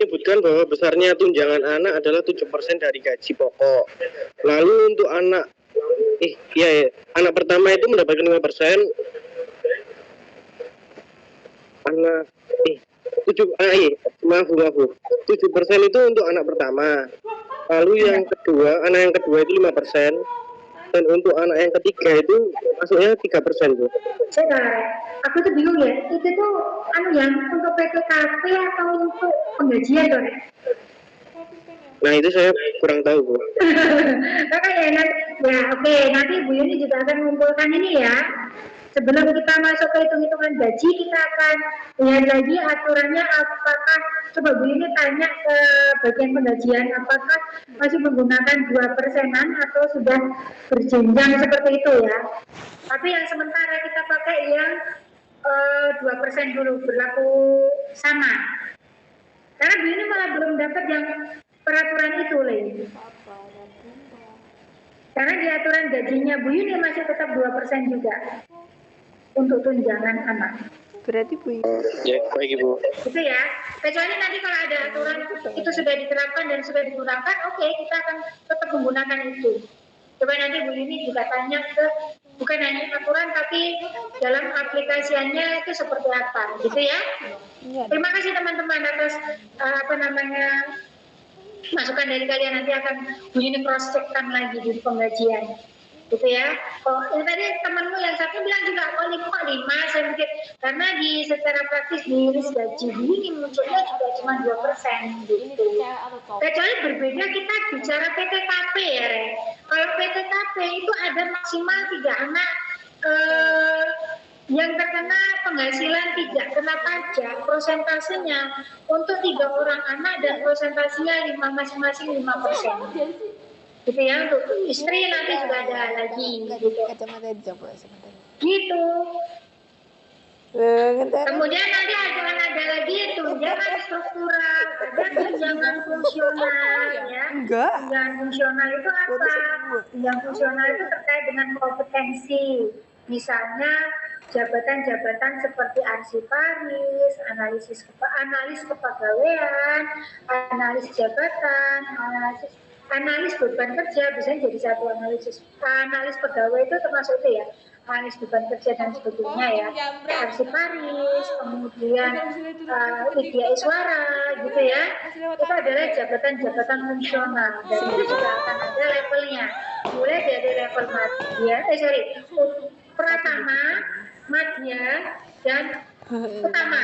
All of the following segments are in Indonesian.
menyebutkan bahwa besarnya tunjangan anak adalah 7% dari gaji pokok. Lalu untuk anak anak pertama itu mendapatkan 5%. Anak 7% itu untuk anak pertama. Lalu yang kedua, anak yang kedua itu 5%. Dan untuk anak yang ketiga itu masuknya 3%, Bu. Aku tuh bingung ya, itu tuh yang untuk PTKP atau untuk penggajian tuh? Nah itu saya kurang tahu, Bu. Nanti Bu Yuni juga akan mengumpulkan ini ya. Sebelum kita masuk ke hitung-hitungan gaji, kita akan lihat lagi aturannya apakah, coba Bu Yuni tanya ke bagian penggajian, apakah masih menggunakan 2%-an atau sudah berjenjang seperti itu ya. Tapi yang sementara kita pakai yang 2% dulu, berlaku sama. Karena Bu Yuni malah belum dapat yang peraturan itu, Lin. Karena di aturan gajinya Bu Yuni masih tetap 2% juga untuk tunjangan anak. Berarti Bu Yuni. Ya, baik Ibu. Gitu ya. Kecuali nanti kalau ada aturan itu sudah diterapkan dan sudah digunakan, oke, kita akan tetap menggunakan itu. Coba nanti Bu Yuni juga tanya ke, bukan hanya aturan tapi dalam aplikasiannya itu seperti apa, gitu ya. Terima kasih teman-teman atas masukan dari kalian. Nanti akan Bu Yuni cross-checkkan lagi di penggajian, gitu ya. Yang tadi temanmu yang satu bilang juga kok 5, saya mikir karena secara praktis di list gaji Bu Yuni munculnya juga cuma 2% gitu. Kecuali berbeda kita bicara PTKP ya, Re. Kalau PTKP itu ada maksimal 3 anak yang terkena penghasilan tidak kena pajak, prosentasenya untuk 3 orang anak dan prosentasenya masing-masing 5%. Gitu ya, untuk istri nanti juga ada lagi gitu. Gitu. Kemudian nanti ada lagi tunjangan struktural, ada tunjangan fungsional ya. Tunjangan fungsional itu apa? Tunjangan fungsional itu terkait dengan kompetensi. Misalnya jabatan-jabatan seperti arsiparis, analis kepegawaian, analis jabatan, analis beban kerja, biasanya jadi satu analis pegawai itu termasuk itu ya, analis beban kerja dan sebagainya ya, arsiparis, kemudian media iswara gitu ya, itu adalah jabatan-jabatan fungsional dan itu juga akan ada levelnya, mulai dari level pratama, madya, dan utama.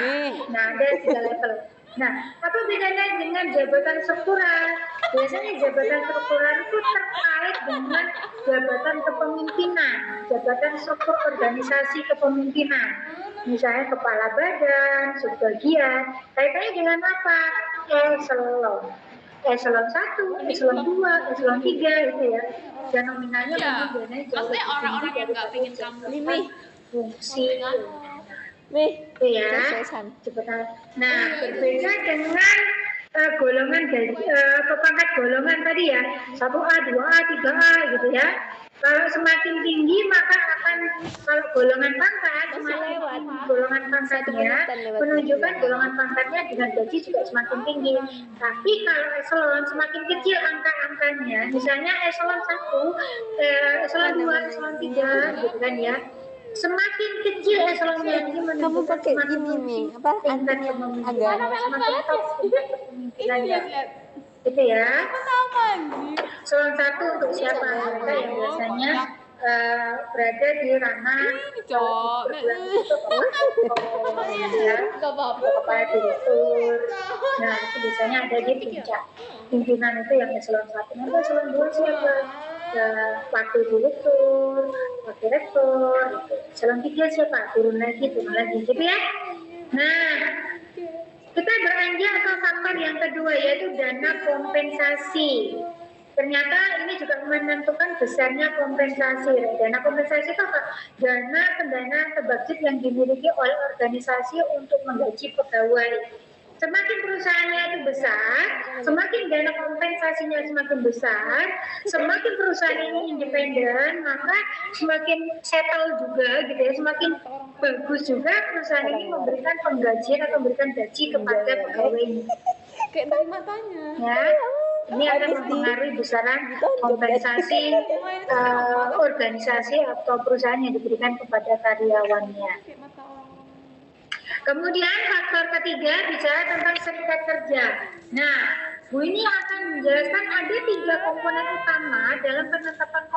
Nah, ada 3 level. Nah, apa bedanya dengan jabatan struktural? Biasanya jabatan struktural itu terkait dengan jabatan kepemimpinan, jabatan struktur organisasi kepemimpinan. Misalnya kepala badan, subbagian, kaitannya dengan apa? Eselon 1, eselon 2, eselon 3 gitu ya. Dan nominalnya maksudnya orang-orang yang nggak pengen kamu fungsi ya. Nah, berbeda dengan golongan gaji, pangkat golongan tadi ya, 1A, 2A, 3A gitu ya. Kalau semakin tinggi maka akan, kalau golongan pangkat semakin golongan pangkatnya menunjukkan golongan pangkatnya dengan gaji juga semakin tinggi. Tapi kalau eselon semakin kecil angka-angkanya, misalnya eselon 1, eselon 2, eselon 3 gitu kan ya. Semakin kecil eselonnya ini menunjukkan semakin tingkat kepemimpinan, semakin top tingkat kepemimpinannya. Gitu ya. Eselon 1 untuk siapa? Mereka yang biasanya berada di ranah kepala direktur. Nah, itu biasanya ada di puncak pimpinan itu yang eselon 1. Nanti eselon 2 siapa? Wakil direktur, wakil rektor, eselon 3 siapa? Turun lagi gitu ya. Nah, kita beranjak ke faktor yang kedua, yaitu dana kompensasi. Ternyata ini juga menentukan besarnya kompensasi. Dana kompensasi itu apa? Dana pendanaan atau budget yang dimiliki oleh organisasi untuk menggaji pegawai. Semakin perusahaannya itu besar, semakin dana kompensasinya semakin besar, semakin perusahaan ini independen, maka semakin settle juga gitu ya, semakin bagus juga perusahaan ini memberikan penggajian atau memberikan gaji kepada pegawainya. Kayak dari matanya. Ya, ini akan mempengaruhi besaran kompensasi organisasi atau perusahaan yang diberikan kepada karyawannya. Kayak mata orang. Kemudian faktor ketiga bicara tentang serikat kerja. Nah, Bu ini akan menjelaskan ada 3 komponen utama dalam penetapan